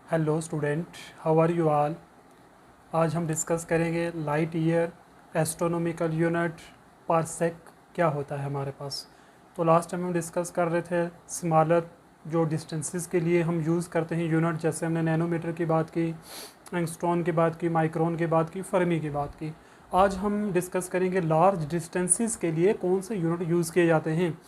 Hello student, how are you all. आज हम discuss करेंगे light year, astronomical unit, parsec क्या होता है हमारे पास। तो लास्ट टाइम हम डिस्कस कर रहे थे स्मॉलर जो डिस्टेंसेस के लिए हम यूज़ करते हैं यूनिट, जैसे हमने नैनोमीटर की बात की, एंगस्ट्रॉन की बात की, माइक्रोन की बात की, फर्मी की बात की। आज हम डिस्कस करेंगे लार्ज डिस्टेंसेस के लिए कौन से यूनिट यूज़ किए जाते हैं।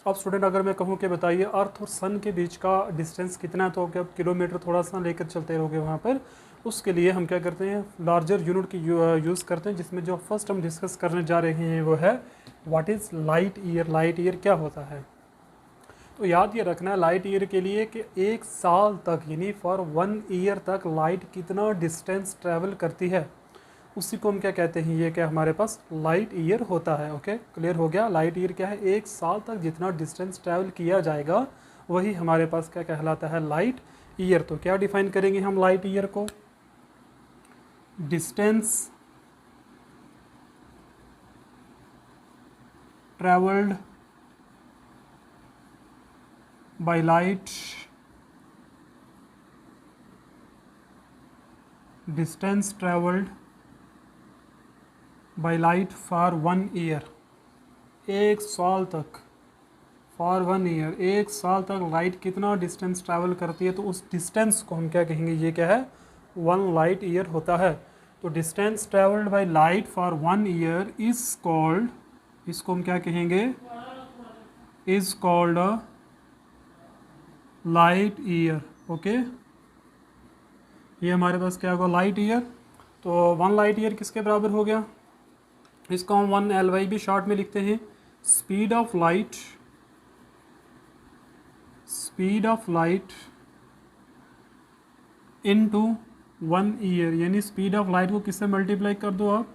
अब स्टूडेंट अगर मैं कहूँ कि बताइए अर्थ और सन के बीच का डिस्टेंस कितना है, तो क्या किलोमीटर थोड़ा सा लेकर चलते रहोगे वहाँ पर। उसके लिए हम क्या करते हैं, लार्जर यूनिट की यूज़ करते हैं, जिसमें जो फर्स्ट हम डिस्कस करने जा रहे हैं वो है what is light year. Light year क्या होता है, तो याद ये रखना है लाइट ईयर के लिए कि एक साल तक यानी फॉर 1 ईयर तक लाइट कितना डिस्टेंस ट्रैवल करती है, उसी को हम क्या कहते हैं, ये क्या हमारे पास लाइट ईयर होता है। ओके, क्लियर हो गया। लाइट ईयर क्या है, एक साल तक जितना डिस्टेंस ट्रैवल किया जाएगा वही हमारे पास क्या कहलाता है, लाइट ईयर। तो क्या डिफाइन करेंगे हम लाइट ईयर को, distance travelled by light, distance travelled by light for 1 year, एक साल तक, फॉर 1 ईयर, एक साल तक लाइट कितना डिस्टेंस ट्रैवल करती है, तो उस डिस्टेंस को हम क्या कहेंगे, ये क्या है, 1 लाइट ईयर होता है। तो distance travelled by light for 1 year is called, इसको हम क्या कहेंगे, is called a light year. Okay, ये हमारे पास क्या होगा, लाइट ईयर। तो 1 लाइट ईयर किसके बराबर हो गया, इसको हम 1 LY भी शॉर्ट में लिखते हैं, speed of light, speed of light into 1 year, यानी स्पीड ऑफ लाइट को किससे मल्टीप्लाई कर दो आप,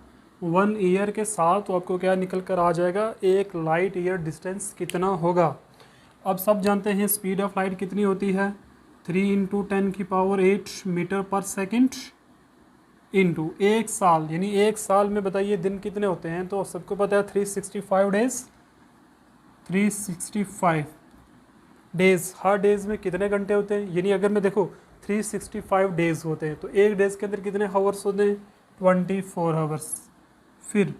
1 ईयर के साथ, तो आपको क्या निकल कर आ जाएगा, एक लाइट ईयर डिस्टेंस कितना होगा। अब सब जानते हैं स्पीड ऑफ लाइट कितनी होती है, 3 × 10⁸ मीटर पर सेकेंड इंटू एक साल, यानी एक साल में बताइए दिन कितने होते हैं, तो सबको पता है 365 डेज, 365 डेज, हर डेज में कितने घंटे होते हैं, यानी अगर मैं देखो 365 डेज होते हैं, तो एक डेज के अंदर कितने हावर्स होते हैं, 24 हावर्स। फिर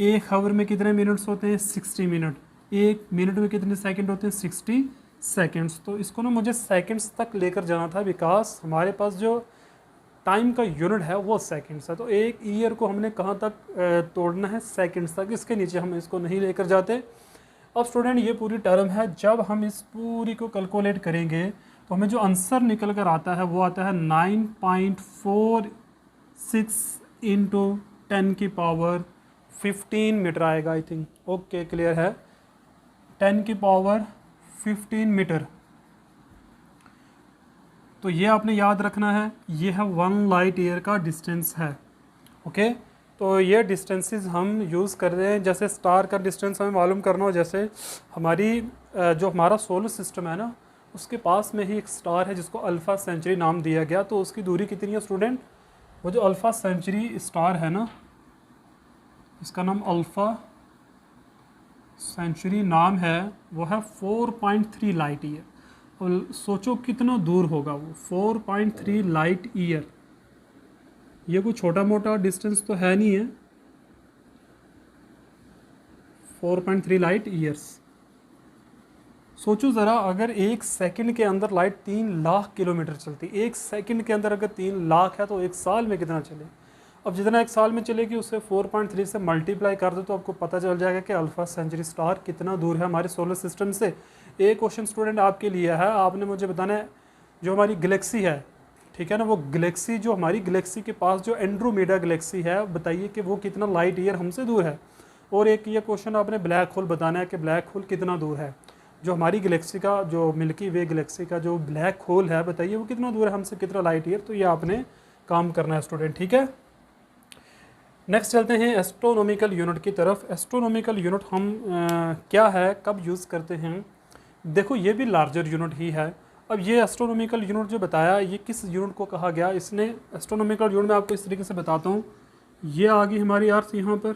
एक हावर में कितने मिनट्स होते हैं, 60 मिनट। एक मिनट में कितने सेकंड होते हैं, 60 सेकंड्स। तो इसको ना मुझे सेकंड्स तक लेकर जाना था, बिकॉज हमारे पास जो टाइम का यूनिट है वो सेकंड्स है। तो एक ईयर को हमने कहाँ तक तोड़ना है, सेकंड्स तक, इसके नीचे हम इसको नहीं लेकर जाते। अब स्टूडेंट ये पूरी टर्म है, जब हम इस पूरी को कैलकुलेट करेंगे तो हमें जो आंसर निकल कर आता है वो आता है 9.46 × 10⁻15 मीटर आएगा, आई थिंक। ओके, क्लियर है, 10⁻15 मीटर। तो ये आपने याद रखना है, ये है 1 लाइट ईयर का डिस्टेंस है। ओके, तो ये डिस्टेंसेस हम यूज़ कर रहे हैं। जैसे स्टार का डिस्टेंस हमें मालूम करना हो, जैसे हमारी जो हमारा सोलर सिस्टम है ना, उसके पास में ही एक स्टार है जिसको अल्फ़ा सेंचुरी नाम दिया गया। तो उसकी दूरी कितनी है स्टूडेंट, वो जो अल्फ़ा सेंचुरी स्टार है ना, इसका नाम अल्फ़ा सेंचुरी नाम है, वो है 4.3 लाइट ईयर। और सोचो कितना दूर होगा वो, 4.3 लाइट ईयर। ये कोई छोटा मोटा डिस्टेंस तो है नहीं है, 4.3 लाइट ईयर्स। सोचो ज़रा, अगर एक सेकंड के अंदर लाइट 3 लाख किलोमीटर चलती, एक सेकंड के अंदर अगर 3 लाख है तो एक साल में कितना चले। अब जितना एक साल में चलेगी उससे 4.3 से मल्टीप्लाई कर दो तो आपको पता चल जाएगा कि अल्फ़ा सेंचुरी स्टार कितना दूर है हमारे सोलर सिस्टम से। एक क्वेश्चन स्टूडेंट आपके लिए है, आपने मुझे बताना है जो हमारी गैलेक्सी है, ठीक है ना, वो गैलेक्सी, जो हमारी गैलेक्सी के पास जो एंड्रोमेडा गैलेक्सी है, बताइए कि वो कितना लाइट ईयर हमसे दूर है। और एक ये क्वेश्चन आपने ब्लैक होल बताना है कि ब्लैक होल कितना दूर है, जो हमारी गैलेक्सी का, जो मिल्की वे गैलेक्सी का जो ब्लैक होल है, बताइए वो कितना दूर है हमसे, कितना लाइट ईयर। तो ये आपने काम करना है स्टूडेंट, ठीक है। नेक्स्ट चलते हैं एस्ट्रोनॉमिकल यूनिट की तरफ। एस्ट्रोनॉमिकल यूनिट हम क्या है, कब यूज़ करते हैं, देखो ये भी लार्जर यूनिट ही है। अब ये एस्ट्रोनॉमिकल यूनिट जो बताया, ये किस यूनिट को कहा गया, इसने एस्ट्रोनॉमिकल यूनिट में आपको इस तरीके से बताता हूँ। ये आ गई हमारी अर्थ यहाँ पर,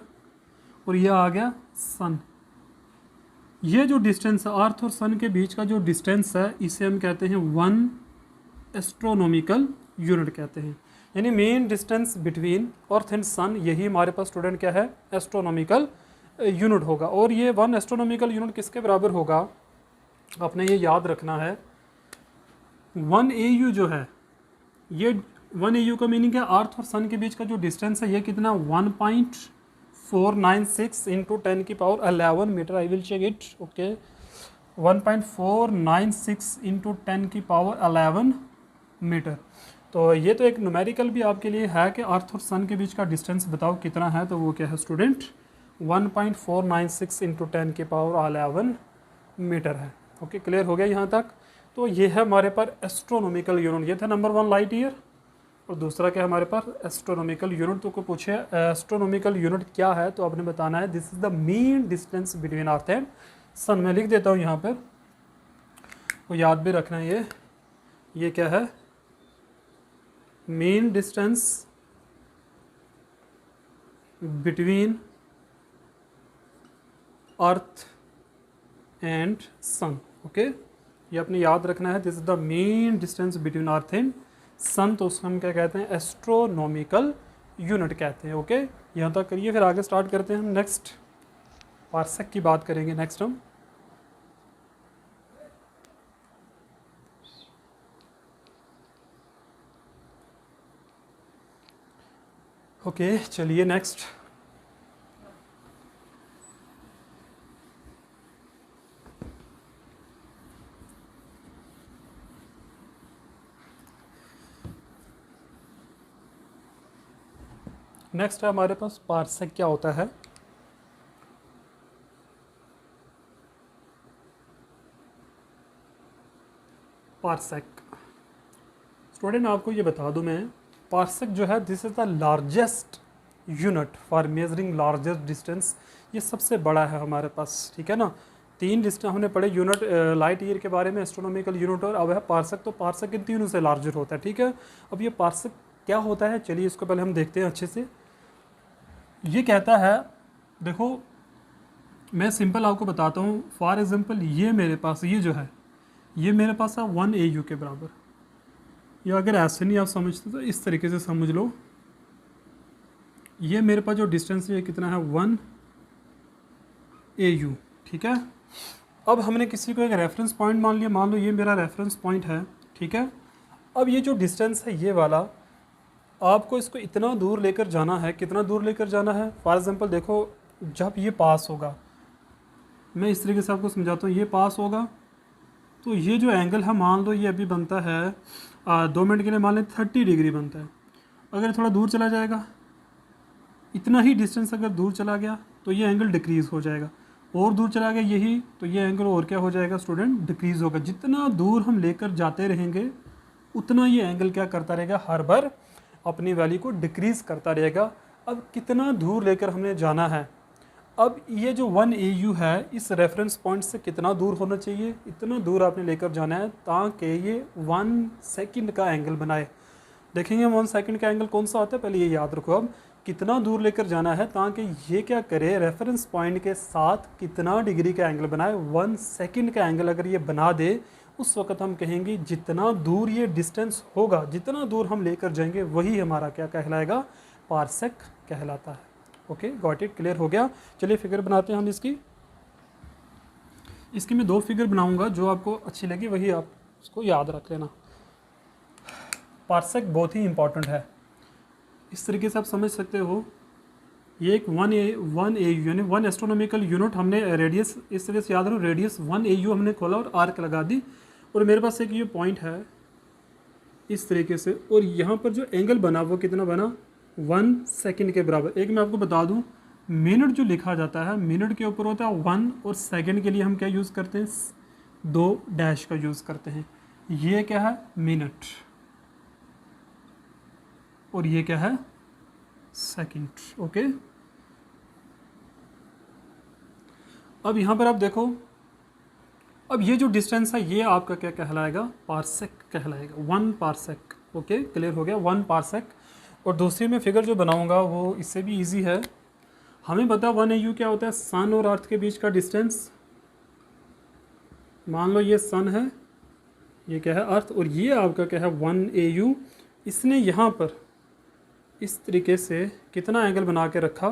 और ये आ गया सन। ये जो डिस्टेंस है अर्थ और सन के बीच का जो डिस्टेंस है, इसे हम कहते हैं 1 एस्ट्रोनॉमिकल यूनिट कहते हैं। यानी mean distance between earth and sun, यही हमारे पास स्टूडेंट क्या है, एस्ट्रोनॉमिकल यूनिट होगा। और ये 1 एस्ट्रोनॉमिकल यूनिट किसके बराबर होगा, आपने ये याद रखना है, 1 AU जो है, ये 1 AU का मीनिंग है अर्थ और सन के बीच का जो डिस्टेंस है ये कितना, 1.496 इंटू 10 की power 11 metre. I will check it, okay, 1.496 into 10 की पावर 11 मीटर। तो ये तो एक न्यूमेरिकल भी आपके लिए है कि अर्थ और सन के बीच का डिस्टेंस बताओ कितना है, तो वो क्या है स्टूडेंट, 1.496 इंटू 10 की पावर 11 मीटर है। ओके, क्लियर हो गया यहाँ तक। तो ये है हमारे पास एस्ट्रोनॉमिकल यूनिट, ये था नंबर 1 लाइट ईयर। और दूसरा क्या है हमारे पास, एस्ट्रोनॉमिकल यूनिट। तो को पूछे एस्ट्रोनॉमिकल यूनिट क्या है, तो आपने बताना है this is the mean distance between earth and sun. मैं लिख देता हूँ यहाँ पर, वो याद भी रखना है, ये क्या है, mean distance between earth and sun. Okay, ये आपने याद रखना है, this is the mean distance between earth and sun. तो उसको हम क्या कहते हैं, एस्ट्रोनॉमिकल यूनिट कहते हैं। ओके, यहाँ तक करिए, फिर आगे स्टार्ट करते हैं हम नेक्स्ट पार्सेक की बात करेंगे नेक्स्ट हम। ओके, चलिए नेक्स्ट। नेक्स्ट है हमारे पास पार्सेक क्या होता है। पार्सेक, स्टूडेंट आपको ये बता दूं मैं, पार्सेक जो है this is the largest unit for measuring largest distance. ये सबसे बड़ा है हमारे पास, ठीक है ना। 3 डिस्टेंस हमने पढ़े यूनिट लाइट ईयर के बारे में, एस्ट्रोनॉमिकल यूनिट, और अब है पार्सेक। तो पार्सेक इन तीनों से लार्जर होता है, ठीक है। अब ये पार्सेक क्या होता है, चलिए इसको पहले हम देखते हैं अच्छे से। ये कहता है, देखो मैं सिंपल आपको बताता हूँ, फॉर एग्जांपल ये मेरे पास, ये जो है ये मेरे पास है 1 AU के बराबर, या अगर ऐसे नहीं आप समझते तो इस तरीके से समझ लो, ये मेरे पास जो डिस्टेंस है ये कितना है, 1 AU, ठीक है। अब हमने किसी को एक रेफरेंस पॉइंट मान लिया, मान लो ये मेरा रेफरेंस पॉइंट है, ठीक है। अब ये जो डिस्टेंस है ये वाला, आपको इसको इतना दूर लेकर जाना है, कितना दूर लेकर जाना है, फॉर एग्जांपल देखो जब ये पास होगा, मैं इस तरीके से आपको समझाता हूँ, ये पास होगा तो ये जो एंगल है, मान लो ये अभी बनता है 2 मिनट के लिए मान लें 30 डिग्री बनता है। अगर थोड़ा दूर चला जाएगा, इतना ही डिस्टेंस अगर दूर चला गया तो ये एंगल डिक्रीज़ हो जाएगा, और दूर चला गया यही, तो ये एंगल और क्या हो जाएगा स्टूडेंट, डिक्रीज़ होगा। जितना दूर हम लेकर जाते रहेंगे उतना ये एंगल क्या करता रहेगा, हर बार अपनी वैल्यू को डिक्रीज़ करता रहेगा। अब कितना दूर लेकर हमने जाना है, अब ये जो 1 AU है इस रेफरेंस पॉइंट से कितना दूर होना चाहिए, इतना दूर आपने लेकर जाना है ताकि ये 1 सेकंड का एंगल बनाए। देखेंगे 1 सेकंड का एंगल कौन सा होता है, पहले ये याद रखो। अब कितना दूर लेकर जाना है ताकि ये क्या करे, रेफरेंस पॉइंट के साथ कितना डिग्री का एंगल बनाए, 1 सेकंड का एंगल अगर ये बना दे, उस वक्त हम कहेंगे जितना दूर ये डिस्टेंस होगा, जितना दूर हम लेकर जाएंगे वही हमारा क्या कहलाएगा, पार्सेक कहलाता है। ओके, गॉट इट, क्लियर हो गया। चलिए फिगर बनाते हैं हम इसकी मैं 2 फिगर बनाऊंगा, जो आपको अच्छी लगी वही आप उसको याद रख लेना। पार्सेक बहुत ही इंपॉर्टेंट है, इस तरीके से आप समझ सकते हो। ये एक 1 AU यानी 1 एस्ट्रोनॉमिकल यूनिट, हमने रेडियस इस तरह से याद रखो, रेडियस 1 AU हमने खोला और आर्क लगा दी, और मेरे पास एक ये पॉइंट है इस तरीके से, और यहाँ पर जो एंगल बना वो कितना बना, 1 सेकंड के बराबर। एक मैं आपको बता दूं, मिनट जो लिखा जाता है मिनट के ऊपर होता है 1, और सेकंड के लिए हम क्या यूज़ करते हैं, 2 डैश का यूज़ करते हैं। ये क्या है, मिनट, और ये क्या है, सेकंड। ओके, अब यहाँ पर आप देखो, अब ये जो डिस्टेंस है ये आपका क्या कहलाएगा, पार्सेक कहलाएगा, 1 पार्सेक। ओके, क्लियर हो गया, 1 पार्सेक। और दूसरी में फिगर जो बनाऊंगा वो इससे भी इजी है। हमें पता 1 AU क्या होता है, सन और अर्थ के बीच का डिस्टेंस। मान लो ये सन है, ये क्या है अर्थ, और ये आपका क्या है 1 AU, इसने यहाँ पर इस तरीके से कितना एंगल बना के रखा,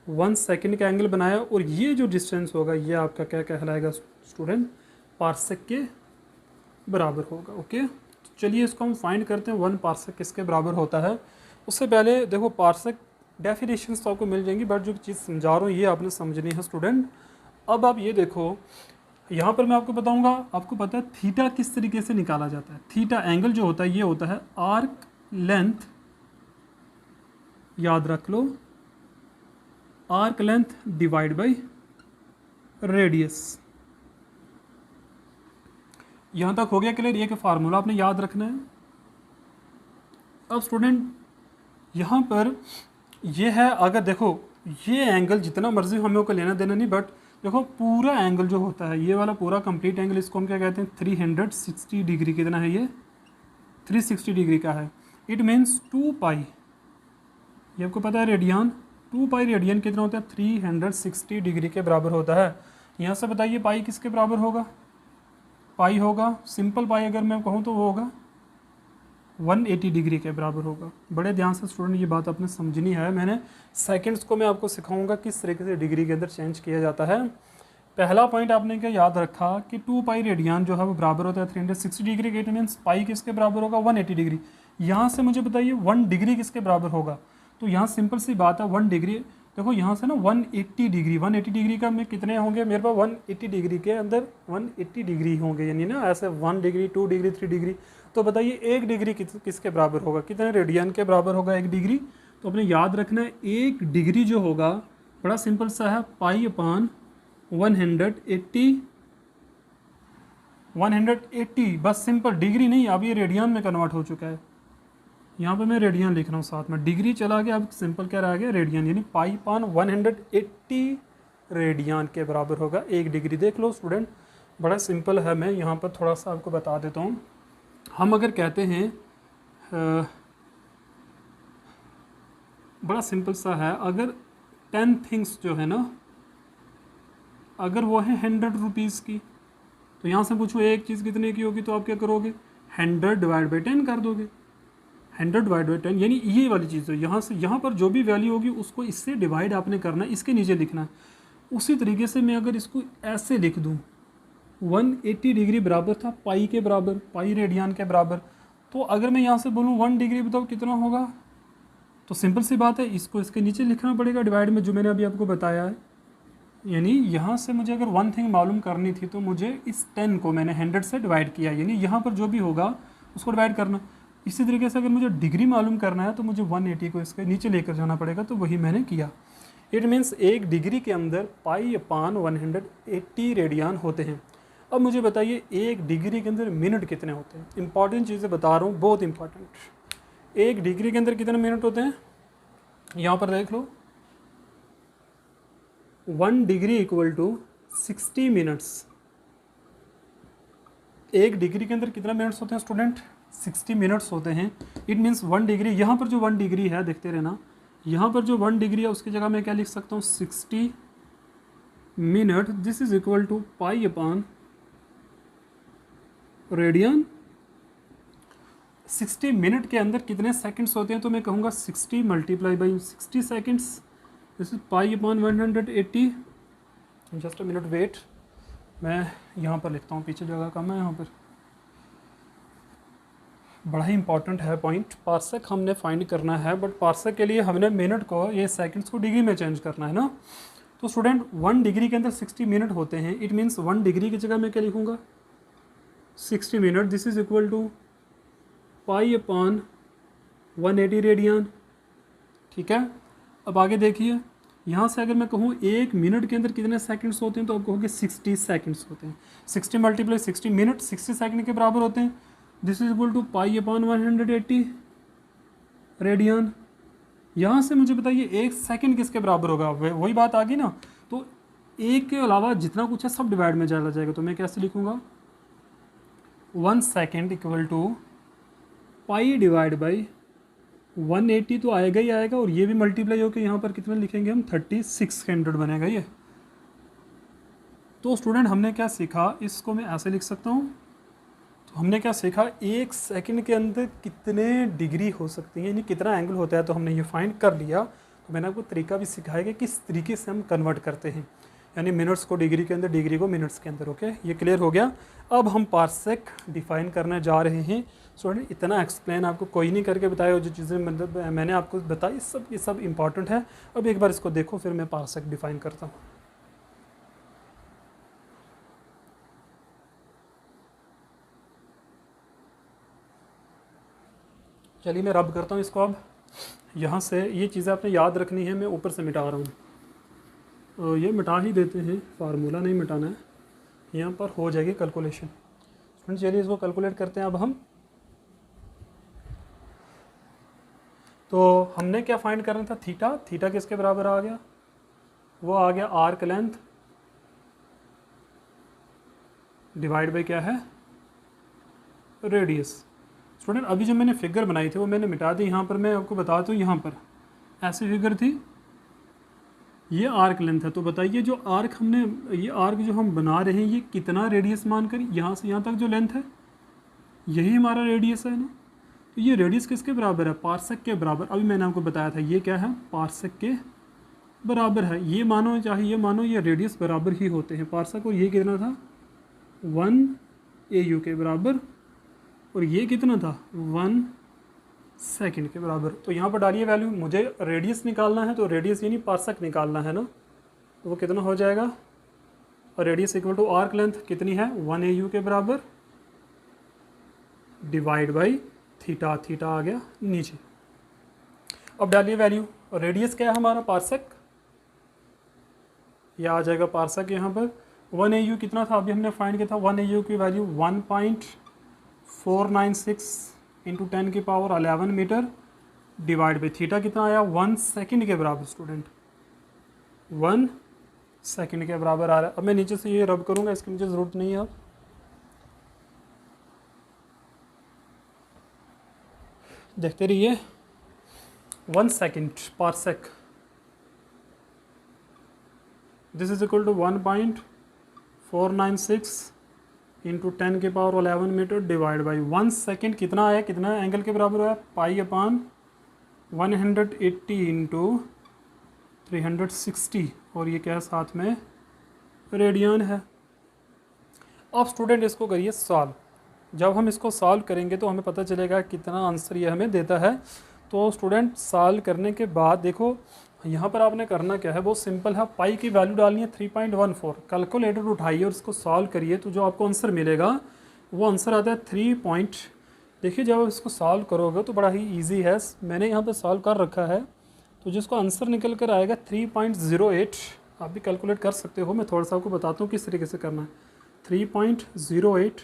1 सेकंड का एंगल बनाया, और ये जो डिस्टेंस होगा ये आपका क्या कहलाएगा स्टूडेंट, पार्सेक के बराबर होगा। ओके, तो चलिए इसको हम फाइंड करते हैं 1 पार्सेक किसके बराबर होता है। उससे पहले देखो पार्सेक डेफिनेशंस तो आपको मिल जाएंगी, बट जो चीज़ समझा रहा हूँ ये आपने समझनी है स्टूडेंट। अब आप ये देखो, यहाँ पर मैं आपको बताऊँगा, आपको पता है थीटा किस तरीके से निकाला जाता है। थीटा एंगल जो होता है ये होता है आर्क लेंथ, याद रख लो, arc length divide by radius. यहाँ तक हो गया क्लियर? ये का फार्मूला आपने याद रखना है। अब स्टूडेंट यहाँ पर ये है, अगर देखो ये एंगल जितना मर्जी हमें को लेना देना नहीं, बट देखो पूरा एंगल जो होता है ये वाला पूरा कंप्लीट एंगल, इसको हम क्या कहते हैं 360 डिग्री। कितना है ये? 360 डिग्री का है। इट मीन्स 2 पाई, ये आपको पता है रेडियन, 2 पाई रेडियन कितना होता है? 360 डिग्री के बराबर होता है। यहाँ से बताइए पाई किसके बराबर होगा? पाई होगा, सिंपल पाई अगर मैं कहूँ तो वो होगा 180 डिग्री के बराबर होगा। बड़े ध्यान से स्टूडेंट ये बात आपने समझनी है। मैंने सेकंड्स को मैं आपको सिखाऊंगा किस तरीके से डिग्री के अंदर चेंज किया जाता है। पहला पॉइंट आपने क्या याद रखा कि 2 पाई रेडियन जो है वो बराबर होता है 360 डिग्री के। इट मीन्स पाई किसके बराबर होगा? 180 डिग्री। यहाँ से मुझे बताइए 1 डिग्री किसके बराबर होगा? तो यहाँ सिंपल सी बात है 1 डिग्री, देखो यहाँ से ना 180 डिग्री, 180 डिग्री का में कितने होंगे मेरे पास? 180 डिग्री के अंदर 180 डिग्री होंगे, यानी ना ऐसे 1 डिग्री 2 डिग्री 3 डिग्री। तो बताइए 1 डिग्री किसके बराबर होगा? कितने रेडियन के बराबर होगा 1 डिग्री? तो अपने याद रखना है 1 डिग्री जो होगा बड़ा सिंपल सा है, पाई अपान 180, 180 बस सिंपल, डिग्री नहीं, अब ये रेडियन में कन्वर्ट हो चुका है। यहाँ पे मैं रेडियन लिख रहा हूँ साथ में, डिग्री चला गया, अब सिंपल क्या रह गया? रेडियन, यानी पाई पान 180 रेडियन के बराबर होगा 1 डिग्री। देख लो स्टूडेंट, बड़ा सिंपल है। मैं यहाँ पर थोड़ा सा आपको बता देता हूँ। हम अगर कहते हैं बड़ा सिंपल सा है, अगर 10 थिंग्स जो है ना, अगर वो है 100 रुपीज़ की, तो यहाँ से पूछो एक चीज़ कितने की होगी, तो आप क्या करोगे? 100 डिवाइड बाई 10 कर दोगे। 100 डिवाइड बाई 10 यानी ये वाली चीज़ है, यहाँ से यहाँ पर जो भी वैल्यू होगी उसको इससे डिवाइड आपने करना है, इसके नीचे लिखना है। उसी तरीके से मैं अगर इसको ऐसे लिख दूँ, 180 डिग्री बराबर था पाई के बराबर, पाई रेडियन के बराबर। तो अगर मैं यहाँ से बोलूँ 1 डिग्री बताओ कितना होगा? तो सिंपल सी बात है, इसको इसके नीचे लिखना पड़ेगा डिवाइड में, जो मैंने अभी आपको बताया है। यानी यहाँ से मुझे अगर 1 थिंग मालूम करनी थी तो मुझे इस 10 को मैंने 100 से डिवाइड किया, यानी यहाँ पर जो भी होगा उसको डिवाइड करना। इसी तरीके से अगर मुझे डिग्री मालूम करना है तो मुझे 180 को इसके नीचे लेकर जाना पड़ेगा, तो वही मैंने किया। इट मीन्स 1 डिग्री के अंदर पाई अपान 180 रेडियन होते हैं। अब मुझे बताइए 1 डिग्री के अंदर मिनट कितने होते हैं? इंपॉर्टेंट चीज़ें बता रहा हूँ, बहुत इंपॉर्टेंट। 1 डिग्री के अंदर कितने मिनट होते हैं? यहाँ पर देख लो, 1 degree equal to 60 minutes. 1 degree के अंदर कितना मिनट्स होते हैं स्टूडेंट? 60 मिनट्स होते हैं। इट मीन्स 1 डिग्री, यहाँ पर जो 1 डिग्री है देखते रहना, यहाँ पर जो 1 डिग्री है उसकी जगह मैं क्या लिख सकता हूँ? 60 minute. This is equal to pi upon radian. 60 minute के अंदर कितने सेकंड्स होते हैं? तो मैं कहूँगा 60 multiply by 60 seconds, this is pi upon 180। Just a minute wait, मैं यहाँ पर लिखता हूँ, पीछे जगह कम है यहाँ पर। बड़ा ही इंपॉर्टेंट है पॉइंट। पार्सेक हमने फाइंड करना है, बट पार्सेक के लिए हमने मिनट को, ये सेकंड्स को डिग्री में चेंज करना है ना। तो स्टूडेंट 1 डिग्री के अंदर 60 मिनट होते हैं। इट मीन्स 1 डिग्री की जगह मैं क्या लिखूँगा? 60 minute. This is equal to pi upon 180 radian. ठीक है, अब आगे देखिए, यहाँ से अगर मैं कहूँ 1 मिनट के अंदर कितने सेकंड्स होते हैं, तो आप कहोगे 60 सेकंड्स होते हैं। 60 मल्टीप्लाई 60 मिनट 60 सेकंड के बराबर होते हैं। This is equal to pi upon 180 radian. यहाँ से मुझे बताइए 1 सेकंड किसके बराबर होगा? वही बात आ गई ना। तो 1 के अलावा जितना कुछ है सब डिवाइड में चला जाएगा, तो मैं कैसे लिखूँगा? 1 second equal to pi divide by 180 तो आएगा ही आएगा, और ये भी मल्टीप्लाई होकर यहाँ पर कितना लिखेंगे हम? 3600 बनेगा ये। तो स्टूडेंट हमने क्या सीखा, इसको मैं ऐसे लिख सकता हूँ, तो हमने क्या सीखा, 1 सेकंड के अंदर कितने डिग्री हो सकती हैं, यानी कितना एंगल होता है, तो हमने ये फाइंड कर लिया। तो मैंने आपको तरीका भी सिखाया कि किस तरीके से हम कन्वर्ट करते हैं, यानी मिनट्स को डिग्री के अंदर, डिग्री को मिनट्स के अंदर। ओके, ये क्लियर हो गया। अब हम पार्सेक डिफाइन करने जा रहे हैं। स्टूडेंट इतना एक्सप्लेन आपको कोई नहीं करके बताया, जो चीज़ें मतलब मैंने आपको बताई ये सब इंपॉर्टेंट है। अब एक बार इसको देखो, फिर मैं पार्सेक डिफाइन करता हूँ। चलिए मैं रब करता हूँ इसको। अब यहाँ से ये चीज़ें आपने याद रखनी है, मैं ऊपर से मिटा रहा हूँ। ये मिटा ही देते हैं, फार्मूला नहीं मिटाना है, यहाँ पर हो जाएगी कैलकुलेशन। फ्रेंड्स चलिए इसको कैलकुलेट करते हैं अब हम। तो हमने क्या फाइंड करना था, थीटा। थीटा किसके बराबर आ गया, वो आ गया आर्क लेंथ डिवाइड बाई क्या है, रेडियस। स्टूडेंट अभी जो मैंने फिगर बनाई थी वो मैंने मिटा दी। यहाँ पर मैं आपको बता दूँ, यहाँ पर ऐसी फिगर थी, ये आर्क लेंथ है। तो बताइए जो आर्क हमने, ये आर्क जो हम बना रहे हैं, ये कितना रेडियस मानकर, यहाँ से यहाँ तक जो लेंथ है यही हमारा रेडियस है ना। तो ये रेडियस किसके बराबर है, पार्सेक के बराबर। अभी मैंने आपको बताया था ये क्या है, पार्सेक के बराबर है। ये मानो चाहे ये मानो, ये रेडियस बराबर ही होते हैं पार्सेक। और ये कितना था, 1 AU के बराबर, और ये कितना था, 1 सेकंड के बराबर। तो यहाँ पर डालिए वैल्यू, मुझे रेडियस निकालना है, तो रेडियस यानी पार्सेक निकालना है ना। तो वो कितना हो जाएगा, और radius equal to arc length कितनी है, 1 AU के बराबर डिवाइड बाई थीटा। थीटा आ गया नीचे। अब डालिए वैल्यू, और रेडियस क्या है हमारा, पार्सेक, यह आ जाएगा पार्सेक यहाँ पर। 1 AU कितना था, अभी हमने फाइंड किया था, 1 AU की वैल्यू 1.496 इंटू 10 की power 11 metre divide by theta कितना आया, 1 सेकंड के बराबर। स्टूडेंट 1 सेकंड के बराबर आ रहा है। अब मैं नीचे से ये रब करूँगा, इसकी मुझे ज़रूरत नहीं है। अब देखते रहिए, 1 second parsec, this is equal to 1.496 into 10 के power 11 metre divide by 1 second कितना आया, कितना एंगल के बराबर हुआ, पाई अपान 180 इंटू 360, और ये क्या है साथ में रेडियन है। अब स्टूडेंट इसको करिए सॉल्व। जब हम इसको सॉल्व करेंगे तो हमें पता चलेगा कितना आंसर ये हमें देता है। तो स्टूडेंट सॉल्व करने के बाद देखो यहाँ पर आपने करना क्या है, बहुत सिंपल है। पाई की वैल्यू डालनी है 3.14। कैलकुलेटर उठाइए और इसको सॉल्व करिए, तो जो आपको आंसर मिलेगा वो आंसर आता है 3. देखिए जब आप इसको सॉल्व करोगे तो बड़ा ही इजी है, मैंने यहाँ पे सॉल्व कर रखा है। तो जिसको आंसर निकल कर आएगा 3.08। आप भी कैलकुलेट कर सकते हो, मैं थोड़ा सा आपको बताता हूँ किस तरीके से करना है। 3.08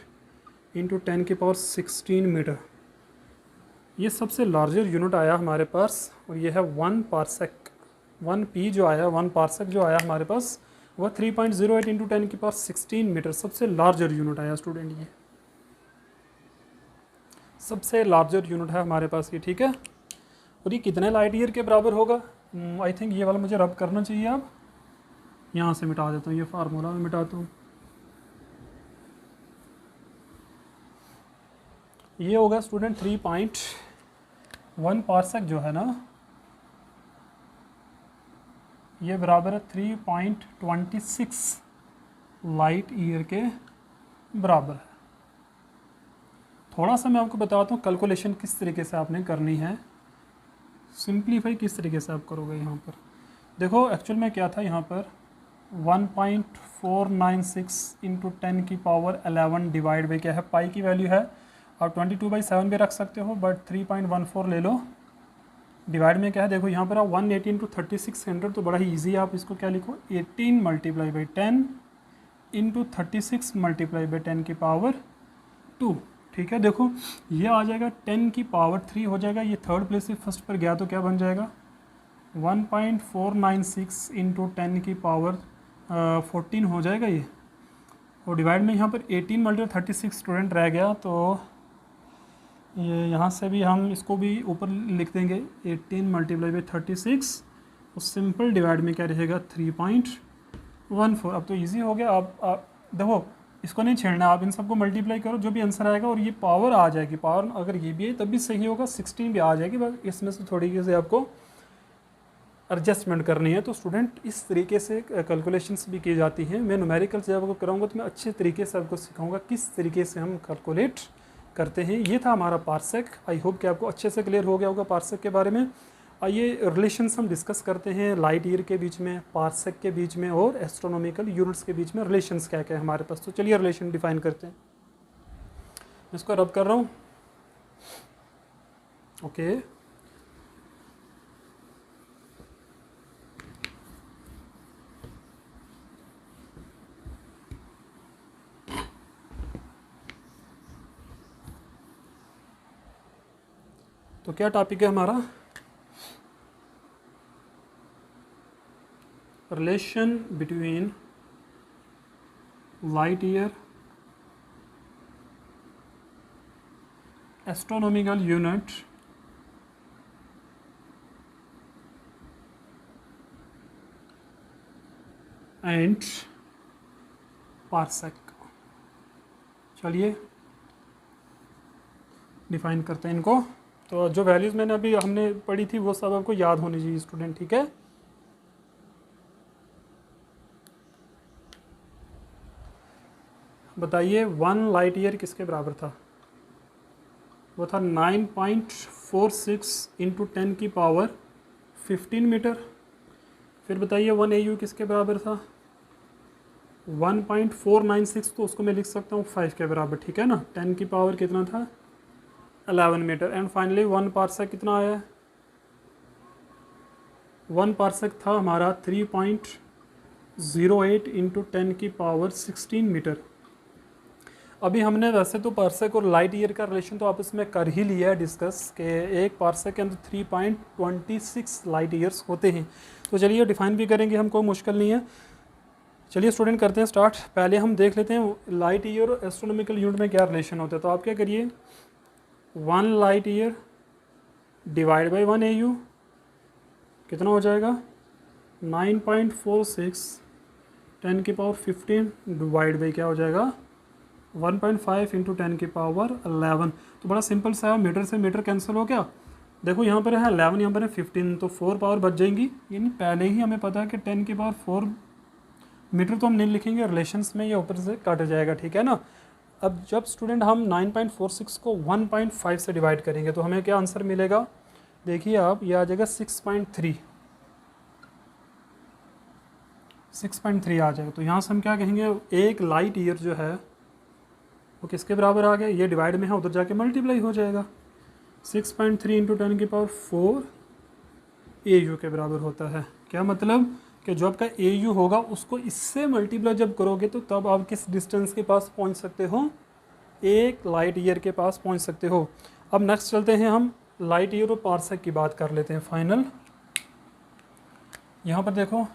इंटू 10 की पावर 16 मीटर, ये सबसे लार्जर यूनिट आया हमारे पास, और ये है 1 पार्सेक। 1P जो आया, 1 पार्सेक जो आया हमारे पास, वह 3.08 इंटू 10 की पावर 16 मीटर, सबसे लार्जर यूनिट आया स्टूडेंट। ये सबसे लार्जर यूनिट है हमारे पास ये, ठीक है। और ये कितने लाइट ईयर के बराबर होगा, आई थिंक ये वाला मुझे रब करना चाहिए। अब यहाँ से मिटा देता हूँ, ये फार्मूला में मिटाता हूँ। ये होगा स्टूडेंट 3.1 पार्सेक जो है ना, ये बराबर है 3.26 लाइट ईयर के बराबर है। थोड़ा सा मैं आपको बताता हूँ कैलकुलेशन किस तरीके से आपने करनी है, सिंप्लीफाई किस तरीके से आप करोगे। यहाँ पर देखो एक्चुअल में क्या था, यहाँ पर 1.496 इंटू 10 की पावर 11 डिवाइड बाई क्या है, पाई की वैल्यू है, आप 22/7 भी रख सकते हो, बट 3.14 ले लो। डिवाइड में क्या है, देखो यहाँ पर आप 180 इंटू 3600, तो बड़ा ही ईजी है। आप इसको क्या लिखो, 18 multiply by 10 into 36 multiply by 10 की पावर 2, ठीक है। देखो ये आ जाएगा 10 की पावर 3 हो जाएगा, ये थर्ड प्लेस से फर्स्ट पर गया तो क्या बन जाएगा, 1.496 इंटू 10 की पावर 14 हो जाएगा ये। और डिवाइड में यहाँ पर 18 मल्टीप्लाई 36 स्टूडेंट रह गया, तो ये यहाँ से भी हम इसको भी ऊपर लिख देंगे 18 मल्टीप्लाई बाई 36, और सिंपल डिवाइड में क्या रहेगा 3.14। अब तो इजी हो गया। आप देखो इसको नहीं छेड़ना, आप इन सबको मल्टीप्लाई करो, जो भी आंसर आएगा, और ये पावर आ जाएगी, पावर अगर ये भी है तब भी सही होगा, 16 भी आ जाएगी, बस इसमें से थोड़ी से आपको एडजस्टमेंट करनी है। तो स्टूडेंट इस तरीके से कैलकुलेशंस भी की जाती हैं। मैं न्यूमेरिकल जब आपको कराऊंगा तो मैं अच्छे तरीके से आपको सिखाऊंगा किस तरीके से हम कैलकुलेट करते हैं। ये था हमारा पार्सेक। आई होप कि आपको अच्छे से क्लियर हो गया होगा पार्सेक के बारे में। आइए रिलेशंस हम डिस्कस करते हैं लाइट ईयर के बीच में, पार्सेक के बीच में और एस्ट्रोनॉमिकल यूनिट्स के बीच में रिलेशंस क्या क्या है हमारे पास। तो चलिए रिलेशन डिफाइन करते हैं। मैं इसको रब कर रहा हूँ। ओके, तो क्या टॉपिक है हमारा? Relation between light year, astronomical unit and parsec. चलिए डिफाइन करते हैं इनको। तो जो वैल्यूज़ मैंने अभी हमने पढ़ी थी वो सब आपको याद होनी चाहिए स्टूडेंट, ठीक है। बताइए 1 लाइट ईयर किसके बराबर था? वो था 9.46 इंटू 10 की पावर 15 मीटर। फिर बताइए 1 AU किसके बराबर था? 1.496, तो उसको मैं लिख सकता हूँ 5 के बराबर, ठीक है ना। 10 की पावर कितना था? 11 मीटर। एंड फाइनली 1 पार्सेक कितना आया? 1 पार्सेक था हमारा 3.08 इंटू 10 की पावर 16 मीटर। अभी हमने वैसे तो पार्सेक और लाइट ईयर का रिलेशन तो आपस में कर ही लिया है डिस्कस, कि एक पार्सेक के अंदर 3.26 लाइट ईयर्स होते हैं। तो चलिए डिफाइन भी करेंगे हम, कोई मुश्किल नहीं है। चलिए स्टूडेंट करते हैं स्टार्ट। पहले हम देख लेते हैं लाइट ईयर और एस्ट्रोनॉमिकल यूनिट में क्या रिलेशन होता है। तो आप क्या करिए, 1 light year divide by 1 AU कितना हो जाएगा? 9.46 10 की पावर 15 डिवाइड बाई क्या हो जाएगा? 1.5 इंटू 10 की पावर 11। तो बड़ा सिंपल सा है, मीटर से मीटर कैंसिल हो गया। देखो यहाँ पर है 11, यहाँ पर है 15, तो 4 पावर बच जाएंगी। यानी पहले ही हमें पता है कि 10 की पावर 4 मीटर तो हम नहीं लिखेंगे, रिलेशंस में ये ऊपर से कट जाएगा, ठीक है ना। अब जब स्टूडेंट हम 9.46 को 1.5 से डिवाइड करेंगे तो हमें क्या आंसर मिलेगा? देखिए आप, ये आ जाएगा 6.3 आ जाएगा। तो यहाँ से हम क्या कहेंगे, एक लाइट ईयर जो है वो किसके बराबर आ गया? ये डिवाइड में है, उधर जाके मल्टीप्लाई हो जाएगा। 6.3 इंटू 10 की पावर 4 AU के बराबर होता है। क्या मतलब कि जो आपका AU होगा उसको इससे मल्टीप्लाई जब करोगे तो तब आप किस डिस्टेंस के पास पहुंच सकते हो? एक लाइट ईयर के पास पहुंच सकते हो। अब नेक्स्ट चलते हैं, हम लाइट ईयर और पार्सेक की बात कर लेते हैं फाइनल। यहाँ पर देखो,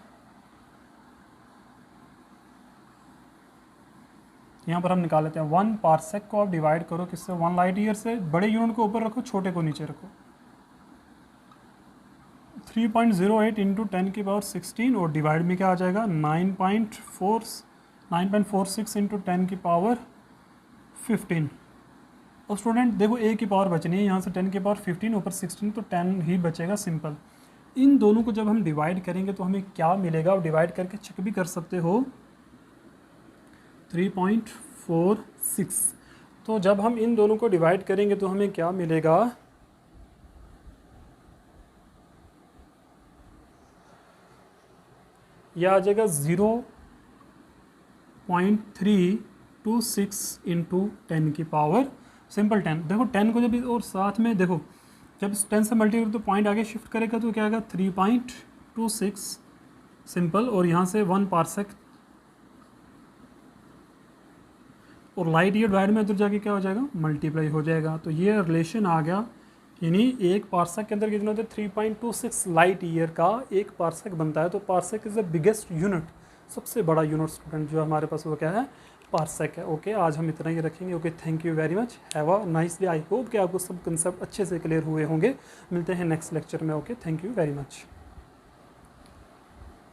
यहाँ पर हम निकाल लेते हैं 1 पार्सेक को आप डिवाइड करो किससे? 1 लाइट ईयर से। बड़े यूनिट को ऊपर रखो, छोटे को नीचे रखो। 3.08 इंटू 10 की पावर 16 और डिवाइड में क्या आ जाएगा? 9.46 इंटू 10 की पावर 15। और स्टूडेंट देखो एक की पावर बचनी है, यहाँ से 10 की पावर 15 ऊपर 16, तो 10 ही बचेगा सिंपल। इन दोनों को जब हम डिवाइड करेंगे तो हमें क्या मिलेगा? आप डिवाइड करके चेक भी कर सकते हो, 3.46। तो जब हम इन दोनों को डिवाइड करेंगे तो हमें क्या मिलेगा? यह आ जाएगा 0.326 इंटू 10 की पावर सिंपल 10। देखो 10 को जब और साथ में देखो, जब 10 से मल्टीप्लाई तो पॉइंट आगे शिफ्ट करेगा तो क्या आएगा? 3.26 सिंपल, और यहाँ से 1 पार्सेक, और लाइट ईयर डिवाइड में उधर जाके क्या हो जाएगा? मल्टीप्लाई हो जाएगा। तो ये रिलेशन आ गया, यानी एक पार्सेक के अंदर कितना होता है? 3.26 लाइट ईयर का एक पार्सेक बनता है। तो parsec is the biggest unit, सबसे बड़ा यूनिट स्टूडेंट जो हमारे पास वो क्या है? पार्सेक है। ओके, आज हम इतना ही रखेंगे। Okay, thank you very much, have a nice day. I hope कि आपको सब कंसेप्ट अच्छे से क्लियर हुए होंगे। मिलते हैं नेक्स्ट लेक्चर में। Okay, thank you very much.